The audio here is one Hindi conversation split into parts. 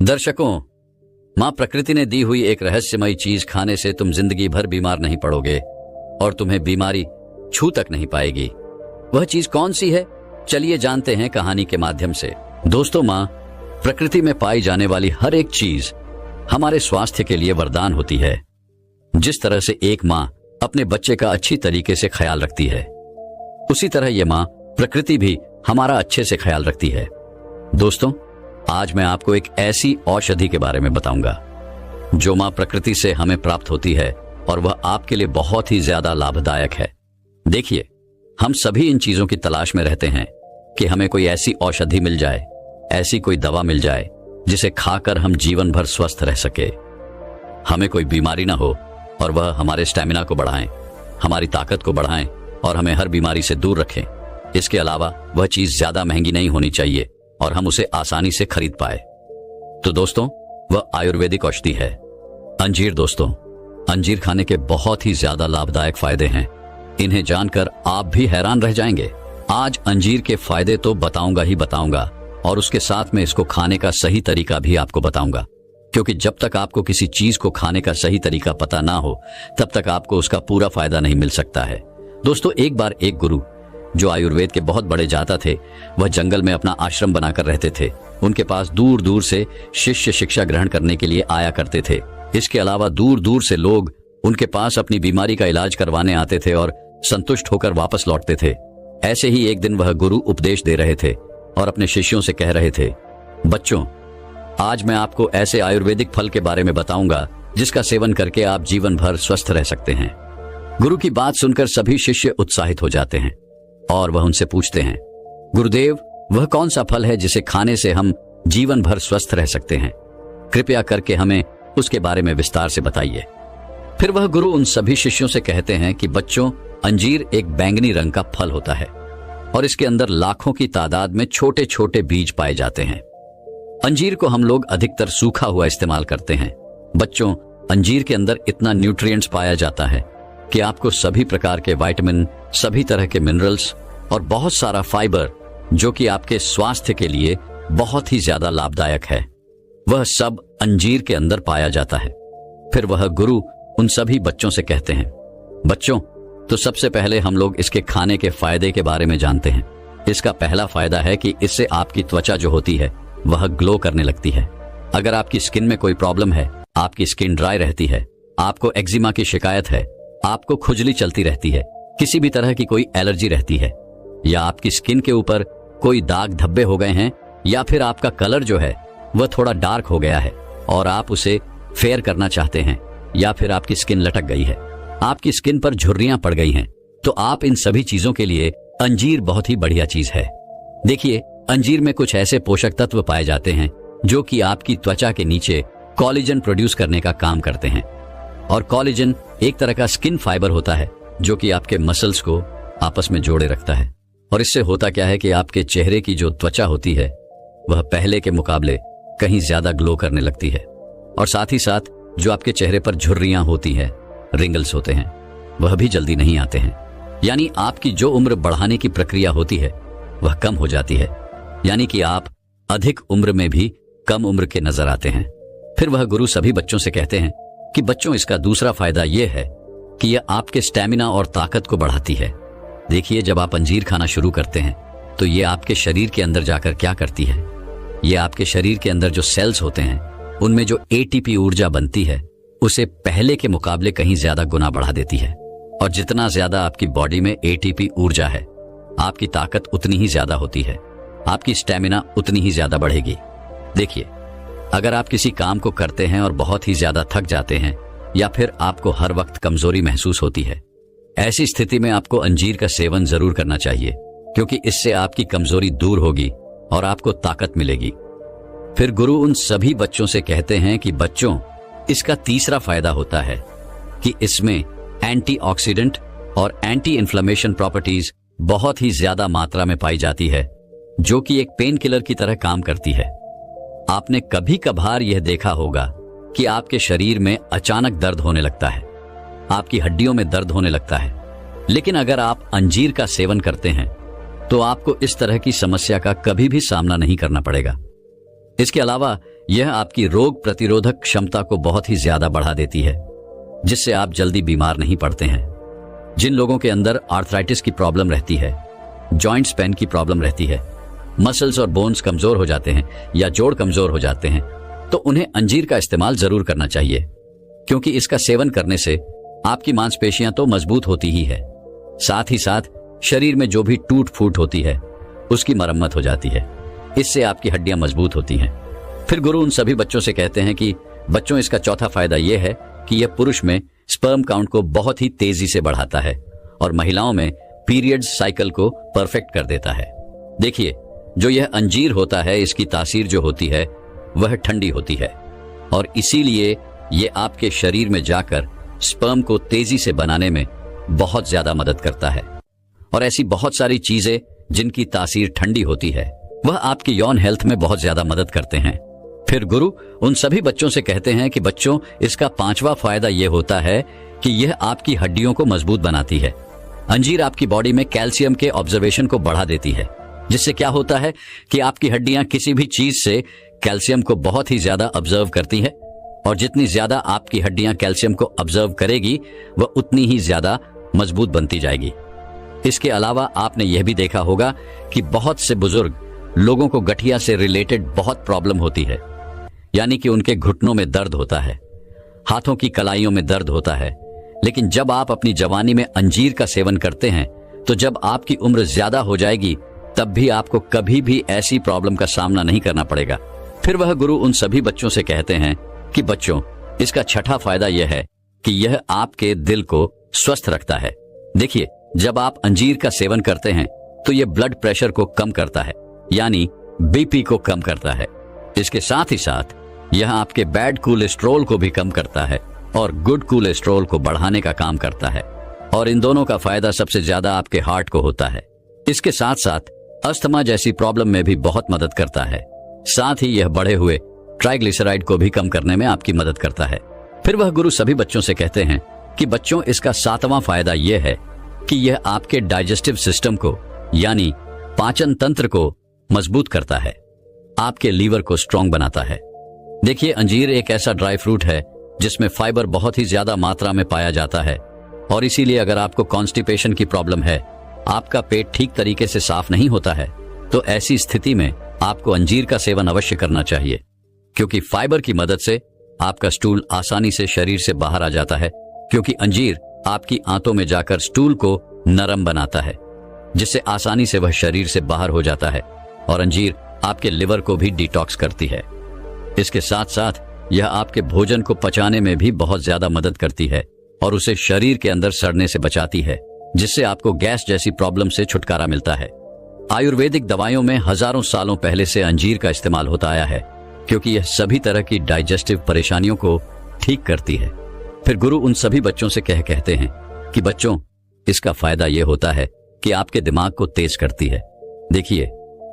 दर्शकों, मां प्रकृति ने दी हुई एक रहस्यमयी चीज खाने से तुम जिंदगी भर बीमार नहीं पड़ोगे और तुम्हें बीमारी छू तक नहीं पाएगी। वह चीज कौन सी है, चलिए जानते हैं कहानी के माध्यम से। दोस्तों, मां प्रकृति में पाई जाने वाली हर एक चीज हमारे स्वास्थ्य के लिए वरदान होती है। जिस तरह से एक मां अपने बच्चे का अच्छी तरीके से ख्याल रखती है, उसी तरह यह मां प्रकृति भी हमारा अच्छे से ख्याल रखती है। दोस्तों, आज मैं आपको एक ऐसी औषधि के बारे में बताऊंगा जो मां प्रकृति से हमें प्राप्त होती है और वह आपके लिए बहुत ही ज्यादा लाभदायक है। देखिए, हम सभी इन चीजों की तलाश में रहते हैं कि हमें कोई ऐसी औषधि मिल जाए, ऐसी कोई दवा मिल जाए जिसे खाकर हम जीवन भर स्वस्थ रह सके, हमें कोई बीमारी ना हो और वह हमारे स्टैमिना को बढ़ाएं, हमारी ताकत को बढ़ाएं और हमें हर बीमारी से दूर रखें। इसके अलावा वह चीज ज्यादा महंगी नहीं होनी चाहिए और हम उसे आसानी से खरीद पाए। तो दोस्तों, वह आयुर्वेदिक औषधि है अंजीर। दोस्तों, अंजीर खाने के बहुत ही ज्यादा लाभदायक फायदे हैं। इन्हें जानकर आप भी हैरान रह जाएंगे। आज अंजीर के फायदे तो बताऊंगा ही बताऊंगा और उसके साथ में इसको खाने का सही तरीका भी आपको बताऊंगा, क्योंकि जब तक आपको किसी चीज को खाने का सही तरीका पता ना हो तब तक आपको उसका पूरा फायदा नहीं मिल सकता है। दोस्तों, एक बार एक गुरु जो आयुर्वेद के बहुत बड़े जाता थे, वह जंगल में अपना आश्रम बनाकर रहते थे। उनके पास दूर दूर से शिष्य शिक्षा ग्रहण करने के लिए आया करते थे। इसके अलावा दूर दूर से लोग उनके पास अपनी बीमारी का इलाज करवाने आते थे और संतुष्ट होकर वापस लौटते थे। ऐसे ही एक दिन वह गुरु उपदेश दे रहे थे और अपने शिष्यों से कह रहे थे, बच्चों, आज मैं आपको ऐसे आयुर्वेदिक फल के बारे में बताऊंगा जिसका सेवन करके आप जीवन भर स्वस्थ रह सकते हैं। गुरु की बात सुनकर सभी शिष्य उत्साहित हो जाते हैं और वह उनसे पूछते हैं, गुरुदेव, वह कौन सा फल है जिसे खाने से हम जीवन भर स्वस्थ रह सकते हैं? कृपया करके हमें उसके बारे में विस्तार से बताइए। फिर वह गुरु उन सभी शिष्यों से कहते हैं कि बच्चों, अंजीर एक बैंगनी रंग का फल होता है और इसके अंदर लाखों की तादाद में छोटे छोटे बीज पाए जाते हैं। अंजीर को हम लोग अधिकतर सूखा हुआ इस्तेमाल करते हैं। बच्चों, अंजीर के अंदर इतना न्यूट्रिएंट्स पाया जाता है कि आपको सभी प्रकार के विटामिन, सभी तरह के मिनरल्स और बहुत सारा फाइबर, जो कि आपके स्वास्थ्य के लिए बहुत ही ज्यादा लाभदायक है, वह सब अंजीर के अंदर पाया जाता है। फिर वह गुरु उन सभी बच्चों से कहते हैं, बच्चों, तो सबसे पहले हम लोग इसके खाने के फायदे के बारे में जानते हैं। इसका पहला फायदा है कि इससे आपकी त्वचा जो होती है वह ग्लो करने लगती है। अगर आपकी स्किन में कोई प्रॉब्लम है, आपकी स्किन ड्राई रहती है, आपको एक्जिमा की शिकायत है, आपको खुजली चलती रहती है, किसी भी तरह की कोई एलर्जी रहती है, या आपकी स्किन के ऊपर कोई दाग धब्बे हो गए हैं, या फिर आपका कलर जो है वह थोड़ा डार्क हो गया है और आप उसे फेयर करना चाहते हैं, या फिर आपकी स्किन लटक गई है, आपकी स्किन पर झुर्रियां पड़ गई हैं, तो आप इन सभी चीजों के लिए अंजीर बहुत ही बढ़िया चीज है। देखिए, अंजीर में कुछ ऐसे पोषक तत्व पाए जाते हैं जो कि आपकी त्वचा के नीचे कोलेजन प्रोड्यूस करने का काम करते हैं। और कोलेजन एक तरह का स्किन फाइबर होता है जो कि आपके मसल्स को आपस में जोड़े रखता है। और इससे होता क्या है कि आपके चेहरे की जो त्वचा होती है वह पहले के मुकाबले कहीं ज्यादा ग्लो करने लगती है। और साथ ही साथ जो आपके चेहरे पर झुर्रियां होती है, रिंगल्स होते हैं, वह भी जल्दी नहीं आते हैं। यानी आपकी जो उम्र बढ़ाने की प्रक्रिया होती है वह कम हो जाती है। यानी कि आप अधिक उम्र में भी कम उम्र के नजर आते हैं। फिर वह गुरु सभी बच्चों से कहते हैं कि बच्चों, इसका दूसरा फायदा यह है कि यह आपके स्टैमिना और ताकत को बढ़ाती है। देखिए, जब आप अंजीर खाना शुरू करते हैं तो ये आपके शरीर के अंदर जाकर क्या करती है, ये आपके शरीर के अंदर जो सेल्स होते हैं उनमें जो एटीपी ऊर्जा बनती है उसे पहले के मुकाबले कहीं ज्यादा गुना बढ़ा देती है। और जितना ज्यादा आपकी बॉडी में एटीपी ऊर्जा है, आपकी ताकत उतनी ही ज्यादा होती है, आपकी स्टैमिना उतनी ही ज्यादा बढ़ेगी। देखिए, अगर आप किसी काम को करते हैं और बहुत ही ज्यादा थक जाते हैं, या फिर आपको हर वक्त कमजोरी महसूस होती है, ऐसी स्थिति में आपको अंजीर का सेवन जरूर करना चाहिए, क्योंकि इससे आपकी कमजोरी दूर होगी और आपको ताकत मिलेगी। फिर गुरु उन सभी बच्चों से कहते हैं कि बच्चों, इसका तीसरा फायदा होता है कि इसमें एंटीऑक्सीडेंट और एंटी इन्फ्लेमेशन प्रॉपर्टीज बहुत ही ज्यादा मात्रा में पाई जाती है, जो कि एक पेन किलर की तरह काम करती है। आपने कभी कभार यह देखा होगा कि आपके शरीर में अचानक दर्द होने लगता है, आपकी हड्डियों में दर्द होने लगता है, लेकिन अगर आप अंजीर का सेवन करते हैं तो आपको इस तरह की समस्या का कभी भी सामना नहीं करना पड़ेगा। इसके अलावा यह आपकी रोग प्रतिरोधक क्षमता को बहुत ही ज्यादा बढ़ा देती है, जिससे आप जल्दी बीमार नहीं पड़ते हैं। जिन लोगों के अंदर आर्थराइटिस की प्रॉब्लम रहती है, जॉइंट्स पेन की प्रॉब्लम रहती है, मसल्स और बोन्स कमजोर हो जाते हैं या जोड़ कमजोर हो जाते हैं, तो उन्हें अंजीर का इस्तेमाल जरूर करना चाहिए, क्योंकि इसका सेवन करने से आपकी मांसपेशियां तो मजबूत होती ही है, साथ ही साथ शरीर में जो भी टूट फूट होती है उसकी मरम्मत हो जाती है। इससे आपकी हड्डियां मजबूत होती हैं। फिर गुरु उन सभी बच्चों से कहते हैं कि बच्चों, इसका चौथा फायदा यह है कि यह पुरुष में स्पर्म काउंट को बहुत ही तेजी से बढ़ाता है और महिलाओं में पीरियड साइकिल को परफेक्ट कर देता है। देखिए, जो यह अंजीर होता है, इसकी तासीर जो होती है वह ठंडी होती है और इसीलिए यह आपके शरीर में जाकर स्पर्म को तेजी से बनाने में बहुत ज्यादा मदद करता है। और ऐसी बहुत सारी चीजें जिनकी तासीर ठंडी होती है वह आपकी यौन हेल्थ में बहुत ज्यादा मदद करते हैं। फिर गुरु उन सभी बच्चों से कहते हैं कि बच्चों, इसका पांचवा फायदा यह होता है कि यह आपकी हड्डियों को मजबूत बनाती है। अंजीर आपकी बॉडी में कैल्शियम के ऑब्जर्वेशन को बढ़ा देती है, जिससे क्या होता है कि आपकी हड्डियां किसी भी चीज से कैल्शियम को बहुत ही ज्यादा ऑब्जर्व करती है और जितनी ज्यादा आपकी हड्डियां कैल्शियम को ऑब्जर्व करेगी वह उतनी ही ज्यादा मजबूत बनती जाएगी। इसके अलावा आपने यह भी देखा होगा कि बहुत से बुजुर्ग लोगों को गठिया से रिलेटेड बहुत प्रॉब्लम होती है, यानी कि उनके घुटनों में दर्द होता है, हाथों की कलाइयों में दर्द होता है। लेकिन जब आप अपनी जवानी में अंजीर का सेवन करते हैं तो जब आपकी उम्र ज्यादा हो जाएगी तब भी आपको कभी भी ऐसी प्रॉब्लम का सामना नहीं करना पड़ेगा। फिर वह गुरु उन सभी बच्चों से कहते हैं कि बच्चों, इसका छठा फायदा यह है कि यह आपके दिल को स्वस्थ रखता है। देखिए, जब आप अंजीर का सेवन करते हैं तो यह ब्लड प्रेशर को कम करता है, यानी बीपी को कम करता है। इसके साथ ही साथ यह आपके बैड कोलेस्ट्रॉल को भी कम करता है और गुड कोलेस्ट्रॉल को बढ़ाने का काम करता है। और इन दोनों का फायदा सबसे ज्यादा आपके हार्ट को होता है। इसके साथ साथ अस्थमा जैसी प्रॉब्लम में भी बहुत मदद करता है। साथ ही यह बढ़े हुए ट्राइग्लिसराइड को भी कम करने में आपकी मदद करता है। फिर वह गुरु सभी बच्चों से कहते हैं कि बच्चों, इसका सातवां फायदा यह है कि यह आपके डाइजेस्टिव सिस्टम को, यानी पाचन तंत्र को मजबूत करता है, आपके लीवर को स्ट्रांग बनाता है। देखिए, अंजीर एक ऐसा ड्राई फ्रूट है जिसमें फाइबर बहुत ही ज्यादा मात्रा में पाया जाता है और इसीलिए अगर आपको कॉन्स्टिपेशन की प्रॉब्लम है, आपका पेट ठीक तरीके से साफ नहीं होता है, तो ऐसी स्थिति में आपको अंजीर का सेवन अवश्य करना चाहिए, क्योंकि फाइबर की मदद से आपका स्टूल आसानी से शरीर से बाहर आ जाता है, क्योंकि अंजीर आपकी आंतों में जाकर स्टूल को नरम बनाता है, जिससे आसानी से वह शरीर से बाहर हो जाता है। और अंजीर आपके लिवर को भी डिटॉक्स करती है। इसके साथ साथ यह आपके भोजन को पचाने में भी बहुत ज्यादा मदद करती है और उसे शरीर के अंदर सड़ने से बचाती है, जिससे आपको गैस जैसी प्रॉब्लम से छुटकारा मिलता है। आयुर्वेदिक दवाइयों में हजारों सालों पहले से अंजीर का इस्तेमाल होता आया है, क्योंकि यह सभी तरह की डाइजेस्टिव परेशानियों को ठीक करती है। फिर गुरु उन सभी बच्चों से कहते हैं कि बच्चों, इसका फायदा यह होता है कि आपके दिमाग को तेज करती है। देखिए,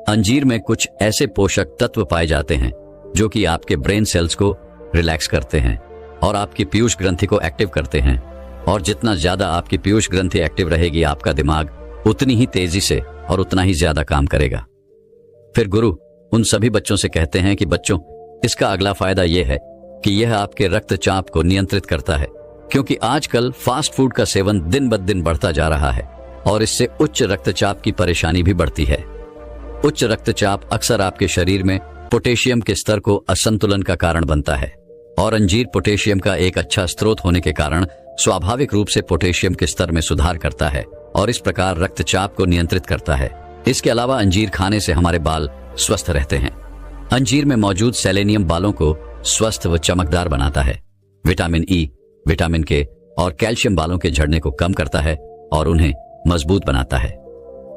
अंजीर में कुछ ऐसे पोषक तत्व पाए जाते हैं जो कि आपके ब्रेन सेल्स को रिलैक्स करते हैं और आपकी पीयूष ग्रंथि को एक्टिव करते हैं। और जितना ज्यादा आपकी पीयूष ग्रंथि एक्टिव रहेगी, आपका दिमाग उतनी ही तेजी से और उतना ही ज्यादा काम करेगा। फिर गुरु उन सभी बच्चों से कहते हैं कि बच्चों, इसका अगला फायदा यह है कि यह आपके रक्तचाप को नियंत्रित करता है, क्योंकि आजकल फास्ट फूड का सेवन दिन ब दिन बढ़ता जा रहा है और इससे उच्च रक्तचाप की परेशानी भी बढ़ती है। उच्च रक्तचाप अक्सर आपके शरीर में पोटेशियम के स्तर को असंतुलन का कारण बनता है और अंजीर पोटेशियम का एक अच्छा स्रोत होने के कारण स्वाभाविक रूप से पोटेशियम के स्तर में सुधार करता है और इस प्रकार रक्तचाप को नियंत्रित करता है। इसके अलावा अंजीर खाने से हमारे बाल स्वस्थ रहते हैं। अंजीर में मौजूद सेलेनियम बालों को स्वस्थ व चमकदार बनाता है। विटामिन ई, विटामिन के और कैल्शियम बालों के झड़ने को कम करता है और उन्हें मजबूत बनाता है।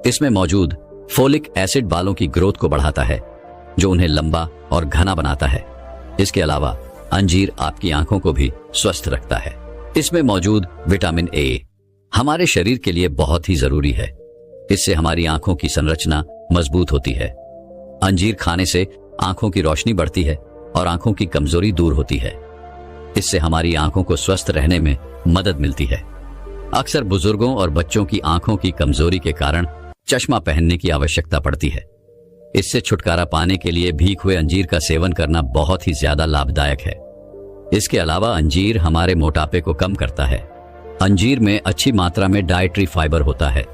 इसमें मौजूद फोलिक एसिड बालों की ग्रोथ को बढ़ाता है, जो उन्हें लंबा और घना बनाता है। इसके अलावा अंजीर आपकी आंखों को भी स्वस्थ रखता है। इसमें मौजूद विटामिन ए हमारे शरीर के लिए बहुत ही जरूरी है। इससे हमारी आंखों की संरचना मजबूत होती है। अंजीर खाने से आंखों की रोशनी बढ़ती है और आंखों की कमजोरी दूर होती है। इससे हमारी आंखों को स्वस्थ रहने में मदद मिलती है। अक्सर बुजुर्गों और बच्चों की आंखों की कमजोरी के कारण चश्मा पहनने की आवश्यकता पड़ती है। इससे छुटकारा पाने के लिए भीग हुए अंजीर का सेवन करना बहुत ही ज्यादा लाभदायक है। इसके अलावा अंजीर हमारे मोटापे को कम करता है। अंजीर में अच्छी मात्रा में डाइटरी फाइबर होता है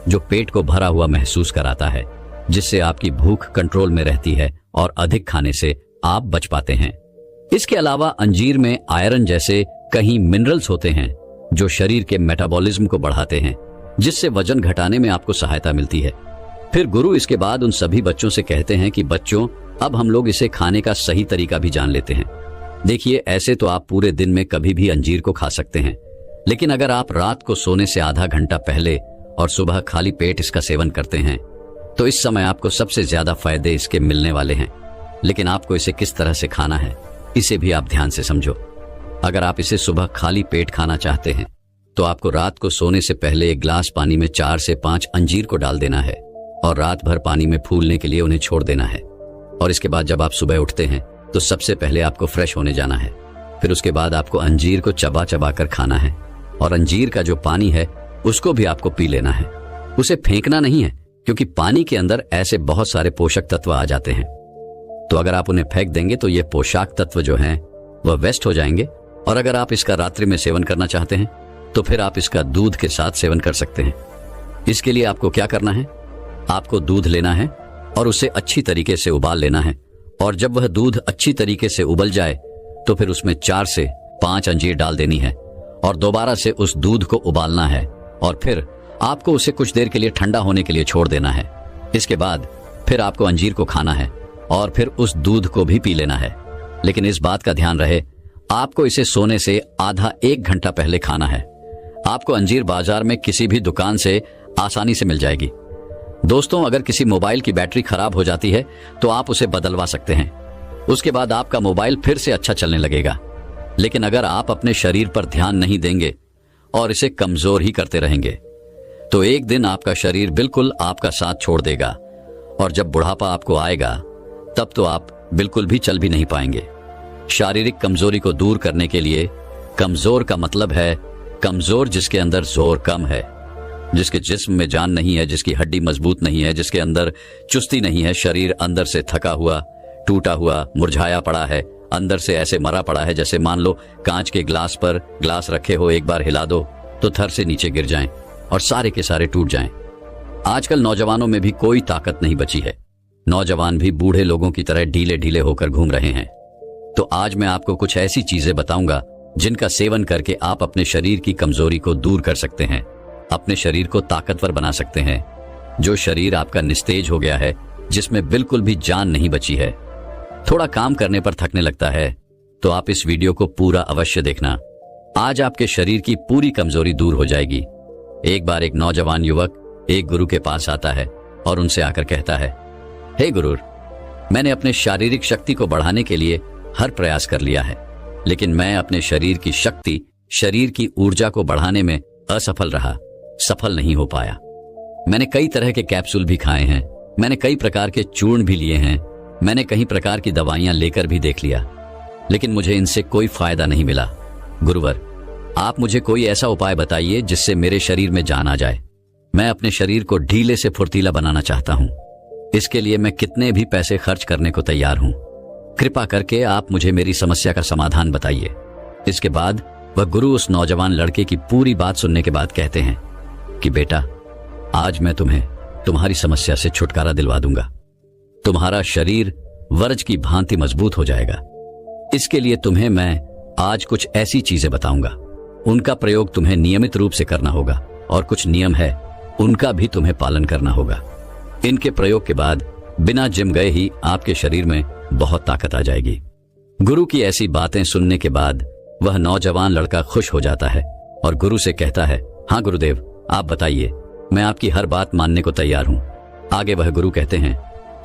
जो पेट को भरा हुआ महसूस कराता है, जिससे आपकी भूख कंट्रोल में रहती है और अधिक खाने से आप बच पाते हैं। इसके अलावा अंजीर में आयरन जैसे कई मिनरल्स होते हैं जो शरीर के मेटाबॉलिज्म को बढ़ाते हैं, जिससे वजन घटाने में आपको सहायता मिलती है। फिर गुरु इसके बाद उन सभी बच्चों से कहते हैं कि बच्चों, अब हम लोग इसे खाने का सही तरीका भी जान लेते हैं। देखिए, ऐसे तो आप पूरे दिन में कभी भी अंजीर को खा सकते हैं, लेकिन अगर आप रात को सोने से आधा घंटा पहले और सुबह खाली पेट इसका सेवन करते हैं तो इस समय आपको सबसे ज्यादा फायदे इसके मिलने वाले हैं। लेकिन आपको इसे किस तरह से खाना है, इसे भी आप ध्यान से समझो। अगर आप इसे सुबह खाली पेट खाना चाहते हैं तो आपको रात को सोने से पहले एक गिलास पानी में 4 से 5 अंजीर को डाल देना है और रात भर पानी में फूलने के लिए उन्हें छोड़ देना है। और इसके बाद जब आप सुबह उठते हैं तो सबसे पहले आपको फ्रेश होने जाना है। फिर उसके बाद आपको अंजीर को चबा चबा कर खाना है और अंजीर का जो पानी है उसको भी आपको पी लेना है। उसे फेंकना नहीं है, क्योंकि पानी के अंदर ऐसे बहुत सारे पोषक तत्व आ जाते हैं। तो अगर आप उन्हें फेंक देंगे तो ये पोषक तत्व जो हैं वह वेस्ट हो जाएंगे। और अगर आप इसका रात्रि में सेवन करना चाहते हैं तो फिर आप इसका दूध के साथ सेवन कर सकते हैं। इसके लिए आपको क्या करना है, आपको दूध लेना है और उसे अच्छी तरीके से उबाल लेना है। और जब वह दूध अच्छी तरीके से उबल जाए तो फिर उसमें 4 से 5 अंजीर डाल देनी है और दोबारा से उस दूध को उबालना है और फिर आपको उसे कुछ देर के लिए ठंडा होने के लिए छोड़ देना है। इसके बाद फिर आपको अंजीर को खाना है और फिर उस दूध को भी पी लेना है। लेकिन इस बात का ध्यान रहे, आपको इसे सोने से आधा 1 घंटा पहले खाना है। आपको अंजीर बाजार में किसी भी दुकान से आसानी से मिल जाएगी। दोस्तों, अगर किसी मोबाइल की बैटरी खराब हो जाती है तो आप उसे बदलवा सकते हैं। उसके बाद आपका मोबाइल फिर से अच्छा चलने लगेगा। लेकिन अगर आप अपने शरीर पर ध्यान नहीं देंगे और इसे कमजोर ही करते रहेंगे तो एक दिन आपका शरीर बिल्कुल आपका साथ छोड़ देगा और जब बुढ़ापा आपको आएगा तब तो आप बिल्कुल भी चल भी नहीं पाएंगे। शारीरिक कमजोरी को दूर करने के लिए, कमजोर का मतलब है कमजोर जिसके अंदर जोर कम है, जिसके जिस्म में जान नहीं है, जिसकी हड्डी मजबूत नहीं है, जिसके अंदर चुस्ती नहीं है, शरीर अंदर से थका हुआ, टूटा हुआ, मुरझाया पड़ा है, अंदर से ऐसे मरा पड़ा है जैसे मान लो कांच के ग्लास पर ग्लास रखे हो, एक बार हिला दो तो थर से नीचे गिर जाएं और सारे के सारे टूट जाएं। आजकल नौजवानों में भी कोई ताकत नहीं बची है। नौजवान भी बूढ़े लोगों की तरह ढीले ढीले होकर घूम रहे हैं। तो आज मैं आपको कुछ ऐसी चीजें बताऊंगा जिनका सेवन करके आप अपने शरीर की कमजोरी को दूर कर सकते हैं, अपने शरीर को ताकतवर बना सकते हैं। जो शरीर आपका निस्तेज हो गया है, जिसमें बिल्कुल भी जान नहीं बची है, थोड़ा काम करने पर थकने लगता है, तो आप इस वीडियो को पूरा अवश्य देखना। आज आपके शरीर की पूरी कमजोरी दूर हो जाएगी। एक बार एक नौजवान युवक एक गुरु के पास आता है और उनसे आकर कहता है, हे गुरु, मैंने अपने शारीरिक शक्ति को बढ़ाने के लिए हर प्रयास कर लिया है, लेकिन मैं अपने शरीर की शक्ति, शरीर की ऊर्जा को बढ़ाने में असफल रहा, सफल नहीं हो पाया। मैंने कई तरह के कैप्सूल भी खाए हैं, मैंने कई प्रकार के चूर्ण भी लिए हैं, मैंने कई प्रकार की दवाइयां लेकर भी देख लिया, लेकिन मुझे इनसे कोई फायदा नहीं मिला। गुरुवर, आप मुझे कोई ऐसा उपाय बताइए जिससे मेरे शरीर में जान आ जाए। मैं अपने शरीर को ढीले से फुर्तीला बनाना चाहता हूं। इसके लिए मैं कितने भी पैसे खर्च करने को तैयार हूं। कृपा करके आप मुझे मेरी समस्या का समाधान बताइए। इसके बाद वह गुरु उस नौजवान लड़के की पूरी बात सुनने के बाद कहते हैं कि बेटा, आज मैं तुम्हें तुम्हारी समस्या से छुटकारा दिलवा दूंगा। तुम्हारा शरीर वज्र की भांति मजबूत हो जाएगा। इसके लिए तुम्हें मैं आज कुछ ऐसी चीजें बताऊंगा, उनका प्रयोग तुम्हें नियमित रूप से करना होगा और कुछ नियम है उनका भी तुम्हें पालन करना होगा। इनके प्रयोग के बाद बिना जिम गए ही आपके शरीर में बहुत ताकत आ जाएगी। गुरु की ऐसी बातें सुनने के बाद वह नौजवान लड़का खुश हो जाता है और गुरु से कहता है, हाँ गुरुदेव, आप बताइए, मैं आपकी हर बात मानने को तैयार हूं। आगे वह गुरु कहते हैं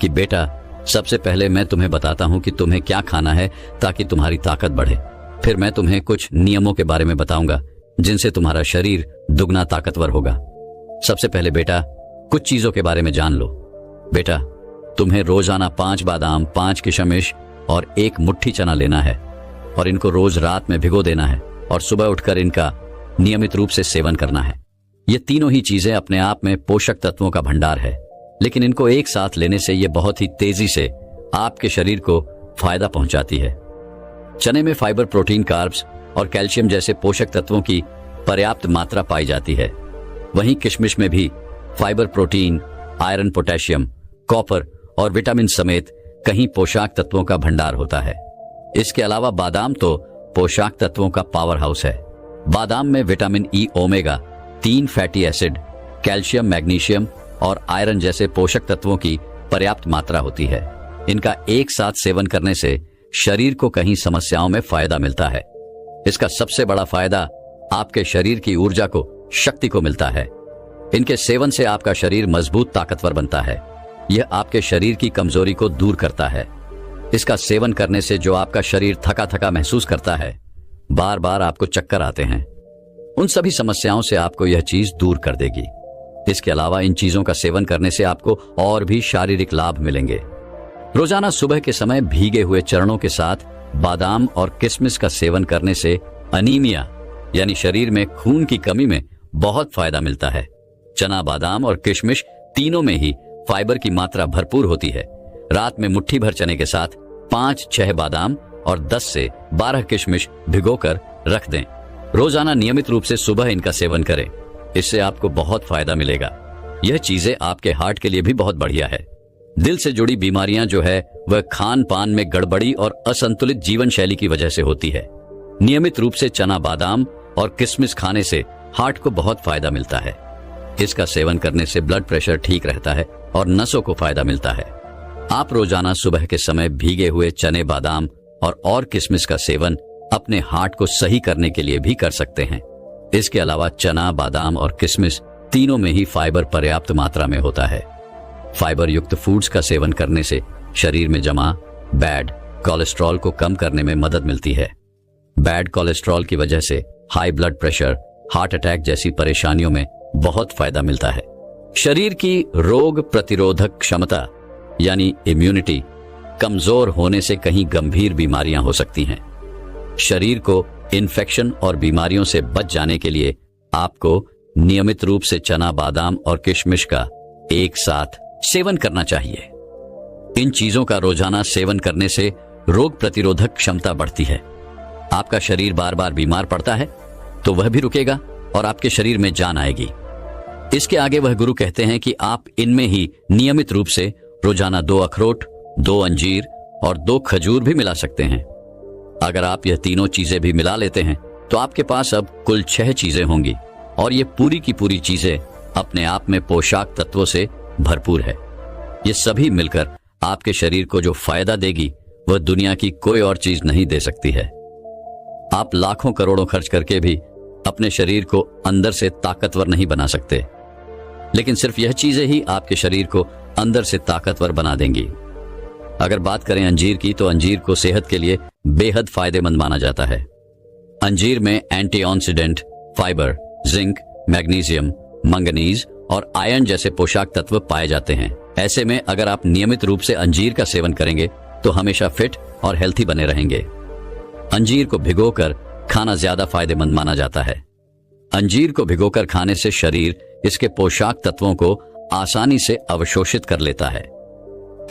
कि बेटा, सबसे पहले मैं तुम्हें बताता हूं कि तुम्हें क्या खाना है ताकि तुम्हारी ताकत बढ़े। फिर मैं तुम्हें कुछ नियमों के बारे में बताऊंगा जिनसे तुम्हारा शरीर दुगना ताकतवर होगा। सबसे पहले बेटा, कुछ चीजों के बारे में जान लो। बेटा, तुम्हें रोजाना 5 बादाम, 5 किशमिश और 1 मुट्ठी चना लेना है और इनको रोज रात में भिगो देना है और सुबह उठकर इनका नियमित रूप से सेवन करना है। ये तीनों ही चीजें अपने आप में पोषक तत्वों का भंडार है। लेकिन इनको एक साथ लेने से ये बहुत ही तेजी से आपके शरीर को फायदा पहुंचाती है। चने में फाइबर, प्रोटीन, कार्ब्स और कैल्शियम जैसे पोषक तत्वों की पर्याप्त मात्रा पाई जाती है। वहीं किशमिश में भी fibre, protein, iron, potassium, copper और विटामिन समेत कई पोषक तत्वों का भंडार होता है। इसके अलावा बादाम तो पोषक तत्वों का पावर हाउस है। बादाम में vitamin E, omega 3 fatty acid, calcium, magnesium और आयरन जैसे पोषक तत्वों की पर्याप्त मात्रा होती है। इनका एक साथ सेवन करने से शरीर को कई समस्याओं में फायदा मिलता है। इसका सबसे बड़ा फायदा आपके शरीर की ऊर्जा को, शक्ति को मिलता है। इनके सेवन से आपका शरीर मजबूत, ताकतवर बनता है। यह आपके शरीर की कमजोरी को दूर करता है। इसका सेवन करने से जो आपका शरीर थका थका महसूस करता है, बार बार आपको चक्कर आते हैं, उन सभी समस्याओं से आपको यह चीज दूर कर देगी। इसके अलावा इन चीजों का सेवन करने से आपको और भी शारीरिक लाभ मिलेंगे। रोजाना सुबह के समय भीगे हुए चरणों के साथ बादाम और किशमिश का सेवन करने से अनीमिया यानी शरीर में खून की कमी में बहुत फायदा मिलता है। चना, बादाम और किशमिश तीनों में ही फाइबर की मात्रा भरपूर होती है। रात में मुट्ठी भर चने के साथ 5-6 बादाम और 10 से 12 किशमिश भिगोकर रख दें। रोजाना नियमित रूप से सुबह इनका सेवन करें। इससे आपको बहुत फायदा मिलेगा। यह चीजें आपके हार्ट के लिए भी बहुत बढ़िया है। दिल से जुड़ी बीमारियां जो है वह खान पान में गड़बड़ी और असंतुलित जीवन शैली की वजह से होती है। नियमित रूप से चना, बादाम और किशमिश खाने से हार्ट को बहुत फायदा मिलता है। इसका सेवन करने से ब्लड प्रेशर ठीक रहता है और नसों को फायदा मिलता है। आप रोजाना सुबह के समय भीगे हुए चने, बादाम और किशमिश का सेवन अपने हार्ट को सही करने के लिए भी कर सकते हैं। इसके अलावा चना, बादाम और किशमिश तीनों में ही फाइबर पर्याप्त मात्रा में होता है। फाइबर युक्त फूड्स का सेवन करने से शरीर में जमा बैड कोलेस्ट्रॉल को कम करने में मदद मिलती है। बैड कोलेस्ट्रॉल की वजह से high blood pressure, heart attack जैसी परेशानियों में बहुत फायदा मिलता है। शरीर की रोग प्रतिरोधक क्षमता यानी इम्यूनिटी कमजोर होने से कहीं गंभीर बीमारियां हो सकती हैं। शरीर को इन्फेक्शन और बीमारियों से बच जाने के लिए आपको नियमित रूप से चना, बादाम और किशमिश का एक साथ सेवन करना चाहिए। इन चीजों का रोजाना सेवन करने से रोग प्रतिरोधक क्षमता बढ़ती है। आपका शरीर बार बार बीमार पड़ता है तो वह भी रुकेगा और आपके शरीर में जान आएगी। इसके आगे वह गुरु कहते हैं कि आप इनमें ही नियमित रूप से रोजाना 2 अखरोट, 2 अंजीर और 2 खजूर भी मिला सकते हैं। अगर आप यह तीनों चीजें भी मिला लेते हैं तो आपके पास अब कुल 6 चीजें होंगी और ये पूरी की पूरी चीजें अपने आप में पोषक तत्वों से भरपूर है। ये सभी मिलकर आपके शरीर को जो फायदा देगी वह दुनिया की कोई और चीज नहीं दे सकती है। आप लाखों करोड़ों खर्च करके भी अपने शरीर को अंदर से ताकतवर नहीं बना सकते, लेकिन सिर्फ यह चीजें ही आपके शरीर को अंदर से ताकतवर बना देंगी। अगर बात करें अंजीर की तो अंजीर को सेहत के लिए बेहद फायदेमंद माना जाता है। अंजीर में एंटीऑक्सीडेंट, फाइबर, जिंक, मैग्नीशियम, मंगनीज और आयरन जैसे पोषक तत्व पाए जाते हैं। ऐसे में अगर आप नियमित रूप से अंजीर का सेवन करेंगे तो हमेशा फिट और हेल्थी बने रहेंगे। अंजीर को भिगोकर खाना ज्यादा फायदेमंद माना जाता है। अंजीर को भिगोकर खाने से शरीर इसके पोषक तत्वों को आसानी से अवशोषित कर लेता है।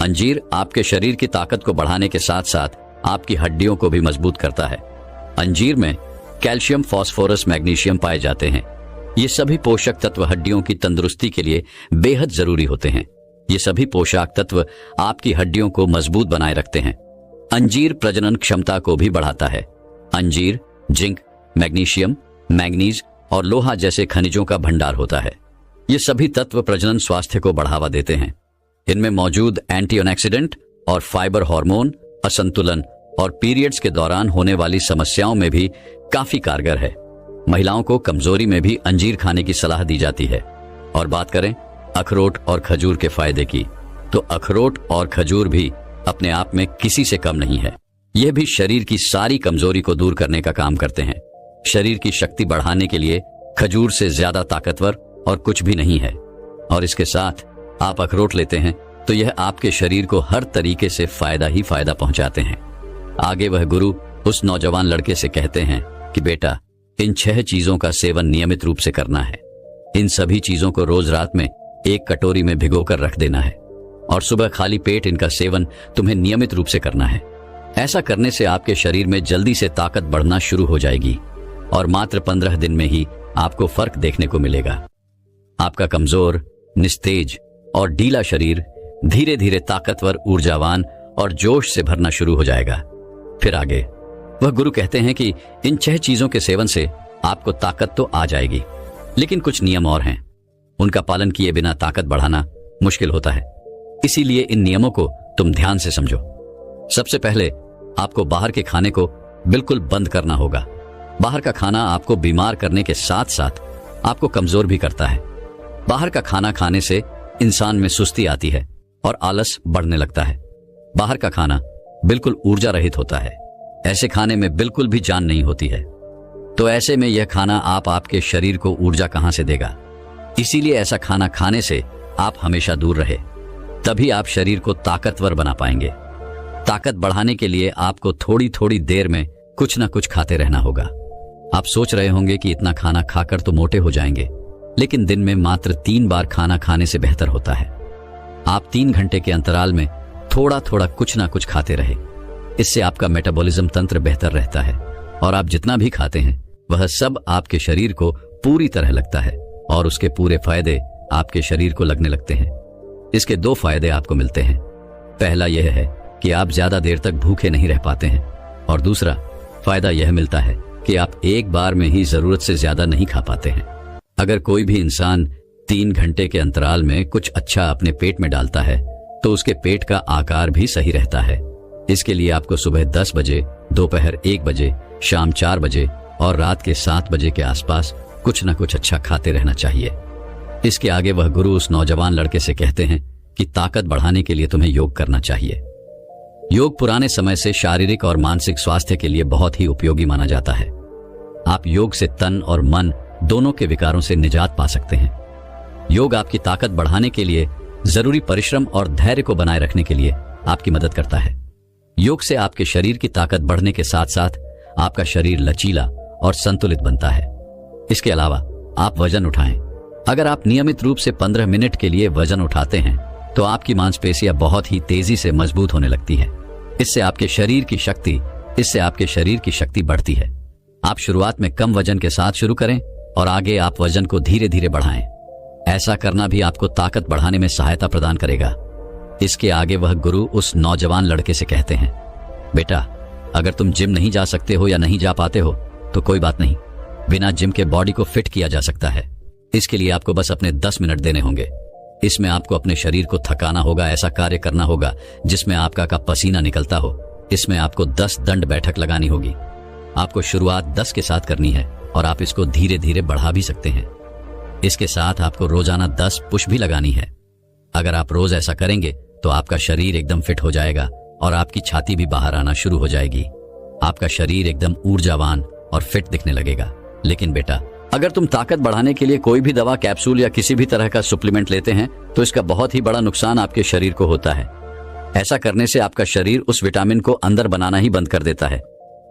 अंजीर आपके शरीर की ताकत को बढ़ाने के साथ साथ आपकी हड्डियों को भी मजबूत करता है। अंजीर में कैल्शियम, फास्फोरस, मैग्नीशियम पाए जाते हैं। ये सभी पोषक तत्व हड्डियों की तंदुरुस्ती के लिए बेहद जरूरी होते हैं। ये सभी पोषक तत्व आपकी हड्डियों को मजबूत बनाए रखते हैं। अंजीर प्रजनन क्षमता को भी बढ़ाता है। अंजीर जिंक, मैग्नीशियम, मैंगनीज और लोहा जैसे खनिजों का भंडार होता है। ये सभी तत्व प्रजनन स्वास्थ्य को बढ़ावा देते हैं। इनमें मौजूद एंटीऑक्सीडेंट और फाइबर हार्मोन असंतुलन और पीरियड्स के दौरान होने वाली समस्याओं में भी काफी कारगर है। महिलाओं को कमजोरी में भी अंजीर खाने की सलाह दी जाती है। और बात करें अखरोट और खजूर के फायदे की, तो अखरोट और खजूर भी अपने आप में किसी से कम नहीं है। यह भी शरीर की सारी कमजोरी को दूर करने का काम करते हैं। शरीर की शक्ति बढ़ाने के लिए खजूर से ज्यादा ताकतवर और कुछ भी नहीं है। और इसके साथ आप अखरोट लेते हैं तो यह आपके शरीर को हर तरीके से फायदा ही फायदा पहुंचाते हैं। आगे वह गुरु उस नौजवान लड़के से कहते हैं कि बेटा, इन 6 चीजों का सेवन नियमित रूप से करना है। इन सभी चीजों को रोज रात में एक कटोरी में भिगोकर रख देना है और सुबह खाली पेट इनका सेवन तुम्हें नियमित रूप से करना है। ऐसा करने से आपके शरीर में जल्दी से ताकत बढ़ना शुरू हो जाएगी और मात्र 15 दिन में ही आपको फर्क देखने को मिलेगा। आपका कमजोर, निस्तेज और ढीला शरीर धीरे धीरे ताकतवर, ऊर्जावान और जोश से भरना शुरू हो जाएगा। फिर आगे वह गुरु कहते हैं कि इन 6 चीजों के सेवन से आपको ताकत तो आ जाएगी, लेकिन कुछ नियम और हैं। उनका पालन किए बिना ताकत बढ़ाना मुश्किल होता है, इसीलिए इन नियमों को तुम ध्यान से समझो। सबसे पहले आपको बाहर के खाने को बिल्कुल बंद करना होगा। बाहर का खाना आपको बीमार करने के साथ साथ आपको कमजोर भी करता है। बाहर का खाना खाने से इंसान में सुस्ती आती है और आलस बढ़ने लगता है। बाहर का खाना बिल्कुल ऊर्जा रहित होता है। ऐसे खाने में बिल्कुल भी जान नहीं होती है। तो ऐसे में यह खाना आपके शरीर को ऊर्जा कहां से देगा? इसीलिए ऐसा खाना खाने से आप हमेशा दूर रहे, तभी आप शरीर को ताकतवर बना पाएंगे। ताकत बढ़ाने के लिए आपको थोड़ी थोड़ी देर में कुछ ना कुछ खाते रहना होगा। आप सोच रहे होंगे कि इतना खाना खाकर तो मोटे हो जाएंगे, लेकिन दिन में मात्र 3 बार खाना खाने से बेहतर होता है। आप 3 घंटे के अंतराल में थोड़ा थोड़ा कुछ ना कुछ खाते रहे। इससे आपका मेटाबॉलिज्म तंत्र बेहतर रहता है और आप जितना भी खाते हैं वह सब आपके शरीर को पूरी तरह लगता है और उसके पूरे फायदे आपके शरीर को लगने लगते हैं। इसके 2 फायदे आपको मिलते हैं। पहला यह है कि आप ज्यादा देर तक भूखे नहीं रह पाते हैं और दूसरा फायदा यह मिलता है कि आप एक बार में ही जरूरत से ज्यादा नहीं खा पाते हैं। अगर कोई भी इंसान 3 घंटे के अंतराल में कुछ अच्छा अपने पेट में डालता है तो उसके पेट का आकार भी सही रहता है। इसके लिए आपको सुबह 10 बजे, दोपहर 1 बजे, शाम 4 बजे और रात के 7 बजे के आसपास कुछ न कुछ अच्छा खाते रहना चाहिए। इसके आगे वह गुरु उस नौजवान लड़के से कहते हैं कि ताकत बढ़ाने के लिए तुम्हें योग करना चाहिए। योग पुराने समय से शारीरिक और मानसिक स्वास्थ्य के लिए बहुत ही उपयोगी माना जाता है। आप योग से तन और मन दोनों के विकारों से निजात पा सकते हैं। योग आपकी ताकत बढ़ाने के लिए जरूरी परिश्रम और धैर्य को बनाए रखने के लिए आपकी मदद करता है। योग से आपके शरीर की ताकत बढ़ने के साथ साथ आपका शरीर लचीला और संतुलित बनता है। इसके अलावा आप वजन उठाएं। अगर आप नियमित रूप से 15 मिनट के लिए वजन उठाते हैं तो आपकी मांसपेशियां बहुत ही तेजी से मजबूत होने लगती हैं। इससे आपके शरीर की शक्ति बढ़ती है। आप शुरुआत में कम वजन के साथ शुरू करें और आगे आप वजन को धीरे धीरे बढ़ाएं। ऐसा करना भी आपको ताकत बढ़ाने में सहायता प्रदान करेगा। इसके आगे वह गुरु उस नौजवान लड़के से कहते हैं, बेटा, अगर तुम जिम नहीं जा सकते हो या नहीं जा पाते हो तो कोई बात नहीं, बिना जिम के बॉडी को फिट किया जा सकता है। इसके लिए आपको बस अपने 10 मिनट देने होंगे। इसमें आपको अपने शरीर को थकाना होगा, ऐसा कार्य करना होगा जिसमें आपका का पसीना निकलता हो। इसमें आपको 10 दंड बैठक लगानी होगी। आपको शुरुआत 10 के साथ करनी है और आप इसको धीरे धीरे बढ़ा भी सकते हैं। इसके साथ आपको रोजाना 10 पुश भी लगानी है। अगर आप रोज ऐसा करेंगे तो आपका शरीर एकदम फिट हो जाएगा और आपकी छाती भी बाहर आना शुरू हो जाएगी। आपका शरीर एकदम ऊर्जावान और फिट दिखने लगेगा। लेकिन बेटा, अगर तुम ताकत बढ़ाने के लिए कोई भी दवा, कैप्सूल या किसी भी तरह का सप्लीमेंट लेते हैं तो इसका बहुत ही बड़ा नुकसान आपके शरीर को होता है। ऐसा करने से आपका शरीर उस विटामिन को अंदर बनाना ही बंद कर देता है।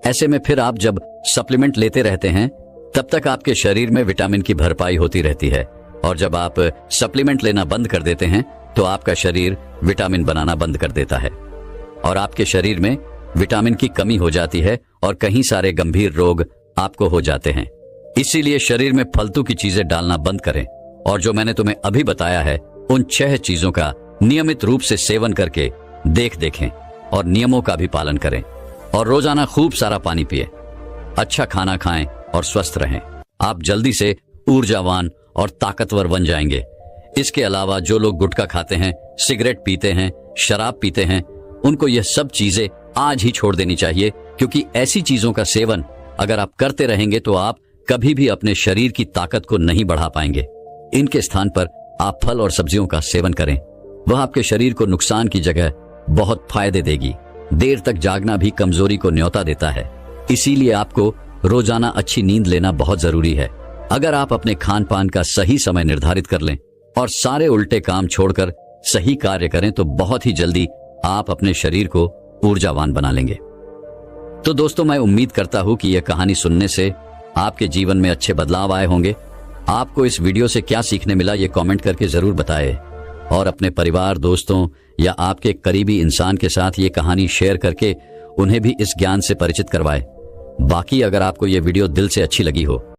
ऐसे में फिर आप जब सप्लीमेंट लेते रहते हैं तब तक आपके शरीर में विटामिन की भरपाई होती रहती है और जब आप सप्लीमेंट लेना बंद कर देते हैं तो आपका शरीर विटामिन बनाना बंद कर देता है और आपके शरीर में विटामिन की कमी हो जाती है और कई सारे गंभीर रोग आपको हो जाते हैं। इसीलिए शरीर में फालतू की चीजें डालना बंद करें और जो मैंने तुम्हें अभी बताया है उन 6 चीजों का नियमित रूप से सेवन करके देखें और नियमों का भी पालन करें और रोजाना खूब सारा पानी पिए, अच्छा खाना खाएं और स्वस्थ रहें। आप जल्दी से ऊर्जावान और ताकतवर बन जाएंगे। इसके अलावा जो लोग गुटखा खाते हैं, सिगरेट पीते हैं, शराब पीते हैं, उनको यह सब चीजें आज ही छोड़ देनी चाहिए, क्योंकि ऐसी चीजों का सेवन अगर आप करते रहेंगे तो आप कभी भी अपने शरीर की ताकत को नहीं बढ़ा पाएंगे। इनके स्थान पर आप फल और सब्जियों का सेवन करें। वह आपके शरीर को नुकसान की जगह बहुत फायदे देगी। देर तक जागना भी कमजोरी को न्योता देता है। इसीलिए आपको रोजाना अच्छी नींद लेना बहुत जरूरी है। अगर आप अपने खान पान का सही समय निर्धारित कर लें और सारे उल्टे काम छोड़कर सही कार्य करें तो बहुत ही जल्दी आप अपने शरीर को ऊर्जावान बना लेंगे। तो दोस्तों, मैं उम्मीद करता हूं कि यह कहानी सुनने से आपके जीवन में अच्छे बदलाव आए होंगे आपको इस वीडियो से क्या सीखने मिला ये कमेंट करके जरूर बताएं और अपने परिवार, दोस्तों या आपके करीबी इंसान के साथ ये कहानी शेयर करके उन्हें भी इस ज्ञान से परिचित करवाएं। बाकी अगर आपको ये वीडियो दिल से अच्छी लगी हो